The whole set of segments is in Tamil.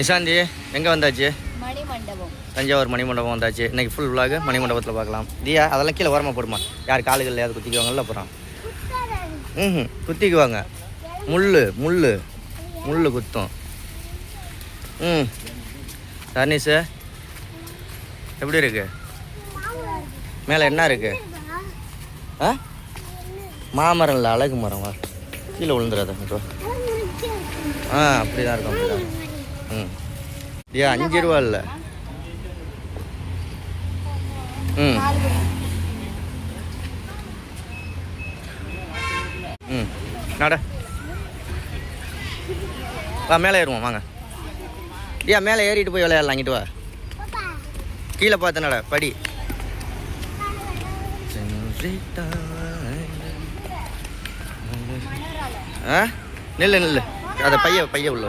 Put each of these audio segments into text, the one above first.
நிஷாந்தி எங்கே வந்தாச்சு? மணிமண்டபம். தஞ்சாவூர் மணிமண்டபம் வந்தாச்சு. இன்றைக்கி ஃபுல் விலாகு மணிமண்டபத்தில் பார்க்கலாம். தியா அதெல்லாம் கீழே ஓரமாக போடுமா, யார் காலுகள் ஏதாவது குத்திக்குவாங்கல்ல அப்புறம். குத்திக்குவாங்க, முள் குத்தும். தர்னிஷு எப்படி இருக்கு? மேலே என்ன இருக்கு? மாமரம் இல்லை, அழகு மரம். வா, கீழே விழுந்துடாத. அப்படி தான் இருக்கும், அப்படி தான். தியா 5 ரூபா இல்லை. நட வா, மேலே ஏறுவோம் வாங்க. தியா மேலே ஏறிட்டு போய் விளையாடலாம். அங்கிட்டு வா, கீழே பார்த்து நட படி. நில்லு அதை பைய உள்ள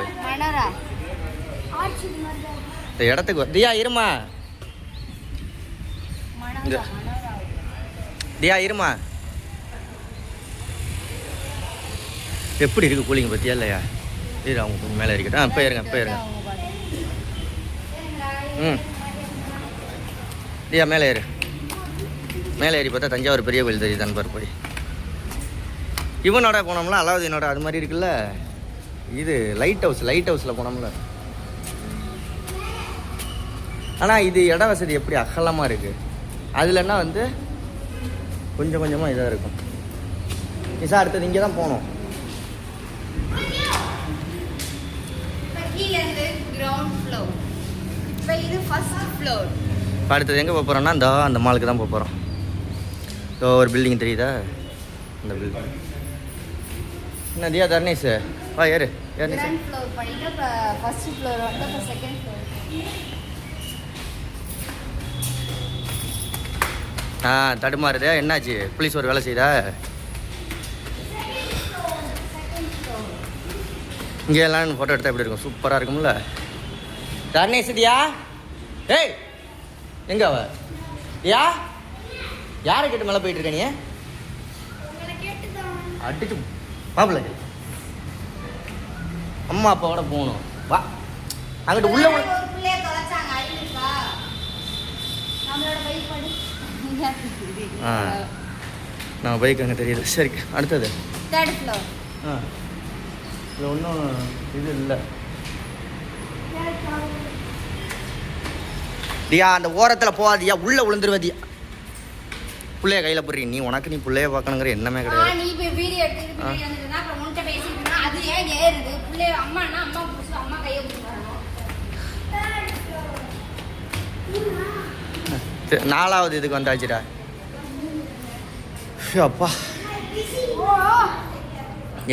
இந்த இடத்துக்கு. தியா இருமா, தியா இருமா. எப்படி இருக்கு கூலிங் பத்தியா இல்லையா? இரு, அவங்க கொஞ்சம் மேலே இருக்கட்டும். போயிருங்க. தியா மேலே ஏறி பார்த்தா தஞ்சாவூர் பெரிய கோயில் தெரியுது. அன்பர் போய் இவனோட போனோம்ல, அலாவுதீனோட அது மாதிரி இருக்குல்ல. இது லைட் ஹவுஸில் போனோம்ல. ஆனால் இது இட வசதி எப்படி அகலமாக இருக்குது. அதுலன்னா வந்து கொஞ்சம் கொஞ்சமாக இதாக இருக்கும். நிஷா அடுத்தது இங்கே தான் போகணும். இப்போ அடுத்தது எங்கே போக போகிறோம்னா அந்த மாலுக்கு தான் போக போகிறோம். ஒரு பில்டிங் தெரியுதா, அந்த பில்டிங். என்ன தியா தர்னேஷ் வா, ஏறு. தடுமாறுதே, என்னாச்சு? போலீஸ் ஒரு வேலை செய்தா? இங்கே எல்லாம் ஃபோட்டோ எடுத்தால் எப்படி இருக்கும்? சூப்பராக இருக்கும்ல. தர்னேஷ் தியா, ஏய் எங்க அவ? தியா யாரை கேட்டு மேலே போயிட்டு இருக்க நீ? அடிச்சு பாப்பல, அம்மா அப்பாவோட போகணும். வா அங்கிட்டு உள்ள. நம்ம பைக் அங்கே தெரியுது. சரி அடுத்தது இது ஒன்றும் இது இல்லை. தியா அந்த ஓரத்தில் போகாதியா, உள்ள விழுந்துருவதியா. பிள்ளைய கையில் போடுறீ நீ, உனக்கு நீ பிள்ளைய பார்க்கணுங்கிற எண்ணமே கிடையாது. நாலாவது இதுக்கு வந்தாச்சுடா. அப்பா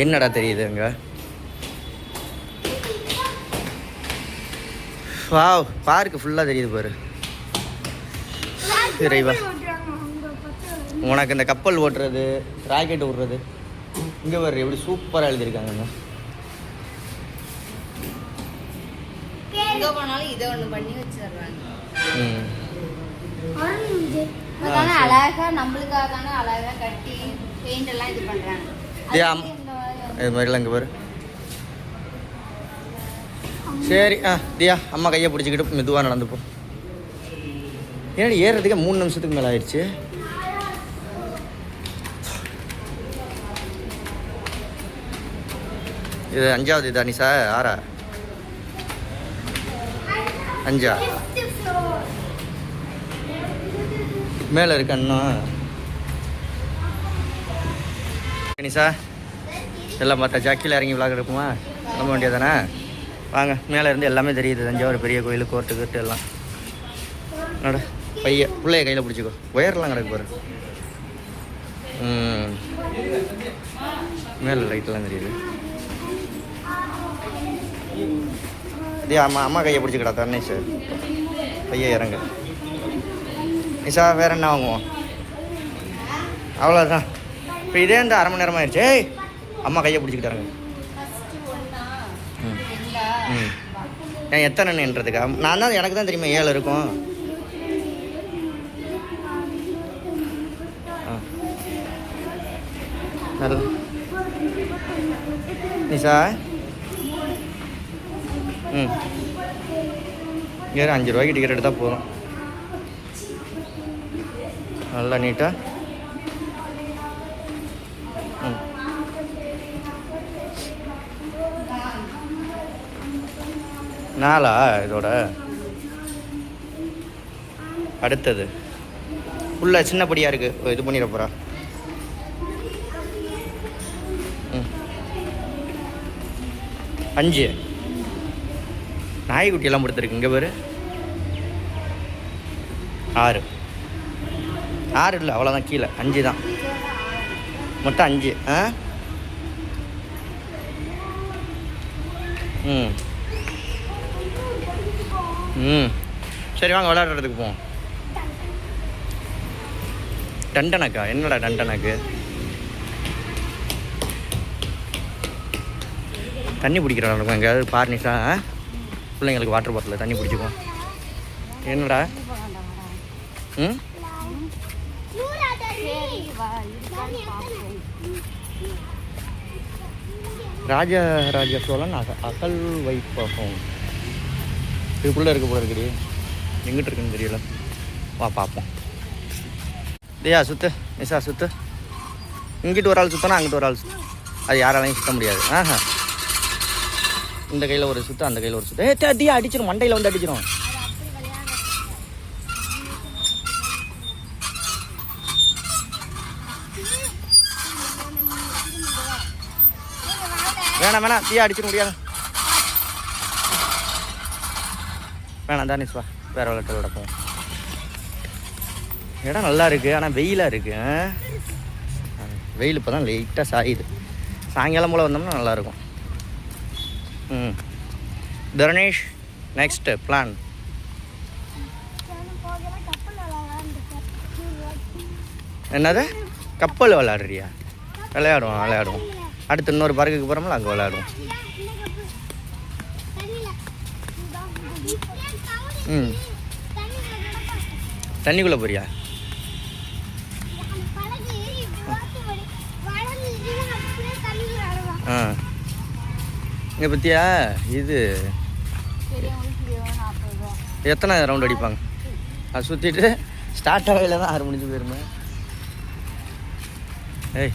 என்னடா தெரியுது அங்க? வாவ், பார்க்கு ஃபுல்லாக தெரியுது பாரு. இறைவா, உனக்கு இந்த கப்பல் ஓட்டுறது, ராக்கெட் ஓடுறது இங்கே வர்ற எப்படி சூப்பராக எழுதியிருக்காங்க. அழகா நம்மளுக்காக அழகா கட்டி பெயிண்ட் எல்லாம் இது பண்றாங்க. இது மாதிரிலாம் இங்கே பாரு. சரி தியா அம்மா கையை பிடிச்சிக்கிட்டு மெதுவாக நடந்துப்போம். ஏன்னா ஏறுறதுக்கே 3 நிமிஷத்துக்கு மேலே ஆயிடுச்சு. இது 5வது இதா நிஷா? 6ஆ? 5ஆ? மேலே இருக்கு அண்ணன். நிஷா எல்லாம் பார்த்தாச்சா? கீழே இறங்கி விளாக இருக்குமா? கிளம்ப வேண்டியதானே? வாங்க, மேலே இருந்து எல்லாமே தெரியுது. தஞ்சாவூர் பெரிய கோயில், கோர்ட்டு எல்லாம். நட பிள்ளைய கையில் பிடிச்சிக்கோ. ஒயர்லாம் கிடக்கு பாரு. மேலே லைட்டெல்லாம் தெரியுது. இதே அம்மா கையை பிடிச்சிக்கடா தர்னேஷ். பையன் இறங்க. நிஷா வேற என்ன வாங்குவோம்? அவ்வளோதான். இப்போ இதே இந்த 1/2 மணி நேரம் ஆயிடுச்சு. அம்மா கையை பிடிச்சிக்கிட்டாருங்க. எத்தனை என்றதுக்கா? நான் தான், எனக்கு தான் தெரியுமா 7 இருக்கும். நிஷா ம் இங்கே 5 ரூபாய்க்கு டிக்கெட் எடுத்தால் போதும். நல்லா நீட்டாக. ம் நாளா இதோட அடுத்தது உள்ள சின்னப்படியாக இருக்குது. இது பண்ணிட போகிறா. ம் 5 நாய்க்குட்டியெல்லாம் படுத்துருக்கு. இங்கே பேர் 6 இல்லை, அவ்வளோதான். கீழே 5 தான், மொத்தம் 5. ம் ம் சரி வாங்க விளையாடுறதுக்கு போவோம். டண்டனக்கா? என்னடா டண்டனக்கு? தண்ணி பிடிக்கிறா இருக்கும் எங்கேயாவது பார்னிஷா. பிள்ளைங்களுக்கு வாட்டர் பாட்டில் தண்ணி பிடிச்சிக்குவோம். என்னடா? ம் ராஜராஜ சோழன் அகல் வைப்பகம் இதுக்குள்ளே இருக்க போல இருக்குடி. எங்கிட்ட இருக்குன்னு தெரியல. வா பார்ப்போம். தியா சுற்று, நிஷா சுற்று. இங்கிட்டு ஒரு ஆள் சுற்றினா அங்கிட்டு ஒரு ஆள் சுற்று. அது யாராலையும் சுற்ற முடியாது. இந்த கையில் ஒரு சுற்று, அந்த கையில் ஒரு சுற்று. தியா அடிச்சிடும், மண்டையில் வந்து அடிச்சிடும். வேணாம் தியா அடிச்சிட முடியாது. வேணாம் தான் நிஸ்வா, வேறு விளையாட்டு விடப்போம். இடம் நல்லா இருக்குது, ஆனால் வெயிலாக இருக்குது. வெயில் இப்போ தான் லைட்டாக சாயுது. சாயங்காலம் போல் வந்தோம்னா நல்லாயிருக்கும். ம் தர்ணேஷ் நெக்ஸ்ட்டு பிளான் என்னது? கப்பல் விளையாடுறியா? விளையாடுவோம். அடுத்து இன்னொரு பார்க்குக்கு போகிறோம்ல, அங்கே விளையாடுவோம். ம் தண்ணிக்குள்ளே போறியா? இங்கே பற்றியா இது எத்தனை ரவுண்ட் அடிப்பாங்க? அது சுற்றிட்டு ஸ்டார்ட் ஆகையில் தான் 6 முடிஞ்சு போயிருமே. ஏய்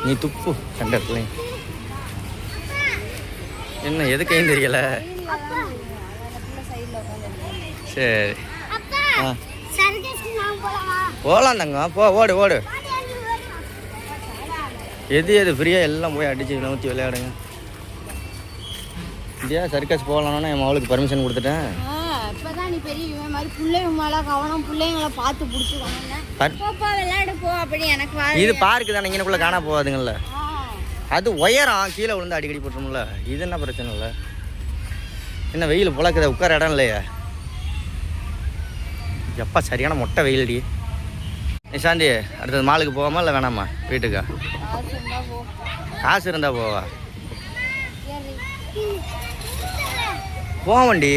நீ துப்பு கண்ட பிள்ளைங்க. என்ன எதுக்கையும் தெரியலை. சரி போகலாம் தங்க. ஓடு. எது ஃப்ரீயாக எல்லாம் போய் அடிச்சு நூற்றி விளையாடுங்க. இந்தியா சர்க்கஸ் போகலான்னா என் மகளுக்கு பர்மிஷன் கொடுத்துட்டேன். இப்போதான் நீ பெரிய மாதிரி பிள்ளைங்க மேலே கவனம், பிள்ளைங்களை பார்த்து பிடிச்சிக்கணும். விளையாட போ அப்படி. எனக்கு இது பார்க்கு தானே, இங்கனக்குள்ளே காணா போகாதுங்கள்ல. அது உயரம், கீழே விழுந்து அடிக்கடி போட்டுரும்ல. இது என்ன பிரச்சனை இல்லை. என்ன வெயில் புழக்குத, உட்கார இடம் இல்லையா? எப்பா சரியான மொட்டை வெயிலடி. நிஷாந்தி அடுத்தது மாலுக்கு போகாமா இல்லை வேணாமா? வீட்டுக்கா? காசு இருந்தால் போவா. போவண்டி,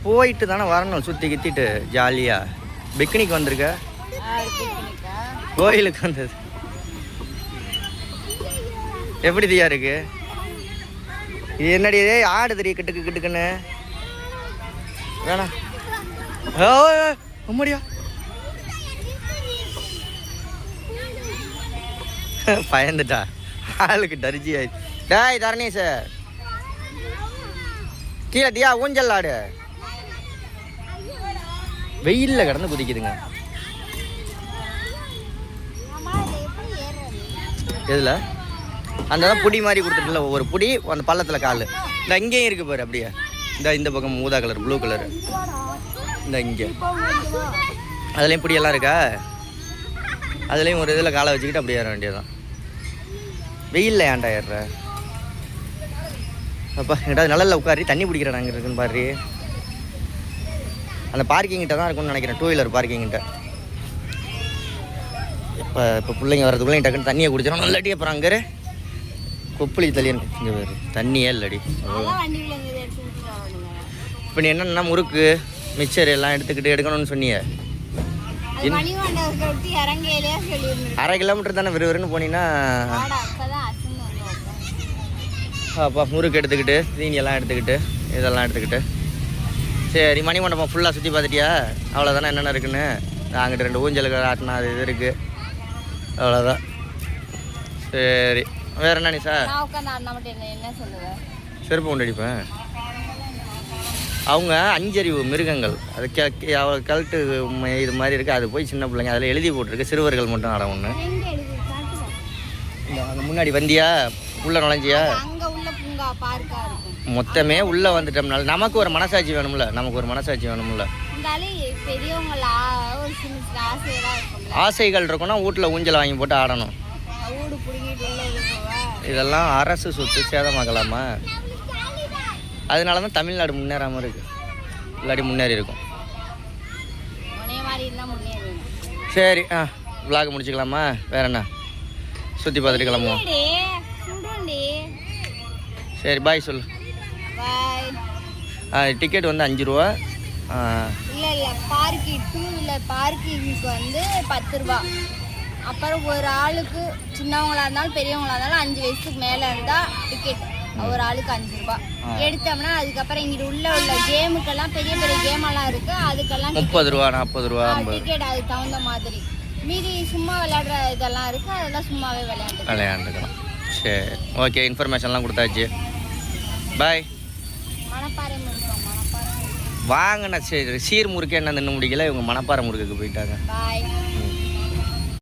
போயிட்டு தானே வரணும். சுற்றி கித்திட்டு ஜாலியாக. பிக்னிக் வந்திருக்க? கோயிலுக்கு வந்தது. எப்படி தியா இருக்கு? இது என்னடி ஆடு தெரிய கிட்டுக்குன்னு வேணாம். அம்மாடியா பயந்துட்டா. ஆளுக்கு டர்ஜி ஆயிடுச்சு. டாய் தரணேஷ் கீழே தியா ஊஞ்சல் ஆடு. வெயிலில் கிடந்து குதிக்குதுங்க. எதில் அந்த தான் புடி மாதிரி கொடுத்துட்டுல, ஒவ்வொரு புடி அந்த பள்ளத்தில் கால். இந்த இங்கேயும் இருக்குது பாரு. அப்படியே இந்த பக்கம் ஊதா கலர், ப்ளூ கலரு. இந்த இங்கே அதுலேயும் பிடியெல்லாம் இருக்கா? அதுலேயும் ஒரு இதில் காலை வச்சுக்கிட்டு அப்படியே ஏற வேண்டியதுதான். வெயிலில் ஏன்டா ஏறுற? அப்பா எங்கிட்ட நல்ல உட்காரி தண்ணி பிடிக்கிற நாங்கள் இருக்குன்னு பாரு. அந்த பார்க்கிங்கிட்ட தான் இருக்கும்னு நினைக்கிறேன், 2 வீலர் பார்க்கிங்கிட்ட. இப்போ பிள்ளைங்க வரதுக்குள்ளே டக்குன்னு தண்ணியை குடிச்சிடும். நல்லாட்டி அப்புறம் அங்கே கொப்பளி தள்ளியன்னு இங்கே வேறு தண்ணியே இல்லடி. இப்போ நீ என்னென்னா முறுக்கு மிக்சர் எல்லாம் எடுக்கணும்னு சொன்னியே. 1/2 கிலோமீட்டர் தானே விறுவிறுன்னு போனீங்கன்னா. அப்பா முறுக்கு எடுத்துக்கிட்டு தீனி எல்லாம் எடுத்துக்கிட்டு இதெல்லாம் எடுத்துக்கிட்டு சரி. மணி மண்டபம் ஃபுல்லாக சுற்றி பார்த்துட்டியா? அவ்வளோதானே, என்னென்ன இருக்குன்னு. அங்கிட்டு 2 ஊஞ்சலுக்கு ஆட்டினா அது இது இருக்குது, அவ்வளோதான். சரி, வேறு என்ன நிஷா? என்ன சொல்லுவேன், செருப்பு கொண்டு அடிப்பேன். அவங்க 5 அறிவு மிருகங்கள், அது கல்ட்டு இது மாதிரி இருக்குது. அது போய் சின்ன பிள்ளைங்க அதில் எழுதி போட்டிருக்கு, சிறுவர்கள் மட்டும் ஆட ஒன்று. அந்த முன்னாடி வந்தியா, உள்ளே நுழைஞ்சியா? மொத்தமே உள்ளே வந்துட்டோம்னால நமக்கு ஒரு மனசாட்சி வேணும்ல, நமக்கு ஒரு மனசாட்சி வேணும்ல. ஆசைகள் இருக்குன்னா வீட்டில் ஊஞ்சல் வாங்கி போட்டு ஆடணும். இதெல்லாம் அரசு சொத்து, சேதமாகலாமா? அதனால தான் தமிழ்நாடு முன்னேறாமல் இருக்குது, இல்லாட்டி முன்னேறி இருக்கும். சரி, விளாக் முடிச்சுக்கலாமா? வேற என்ன, சுற்றி பார்த்துட்டு கிளம்புவோம். சரி, பாய் சொல்லு. டிக்கெட் வந்து 5 ரூபா. இல்லை பார்க்கிங் 2 வீலர் பார்க்கிங்க்கு வந்து 10 ரூபா. அப்புறம் ஒரு ஆளுக்கு சின்னவங்களா இருந்தாலும் பெரியவங்களா இருந்தாலும் 5 வயசுக்கு மேலே இருந்தால் டிக்கெட் ஒரு ஆளுக்கு 5 ரூபா எடுத்தோம்னா, அதுக்கப்புறம் இங்கிட்டு உள்ள கேமுக்கெல்லாம் பெரிய பெரிய கேமெல்லாம் இருக்கு, அதுக்கெல்லாம் 30 ரூபா 40 ரூபா டிக்கெட் அதுக்கு தகுந்த மாதிரி. மீதி சும்மா விளையாடுற இதெல்லாம் இருக்கு, அதெல்லாம் சும்மாவே விளையாண்டுக்கலாம். சரி, ஓகே, இன்ஃபர்மேஷன்லாம் கொடுத்தாச்சு. பாய். மணப்பாறை வாங்கண்ணா. சரி, சீர் முறுக்கு என்ன நின்று முடிக்கல, இவங்க மணப்பாறை முறுக்குக்கு போயிட்டாங்க. பாய்.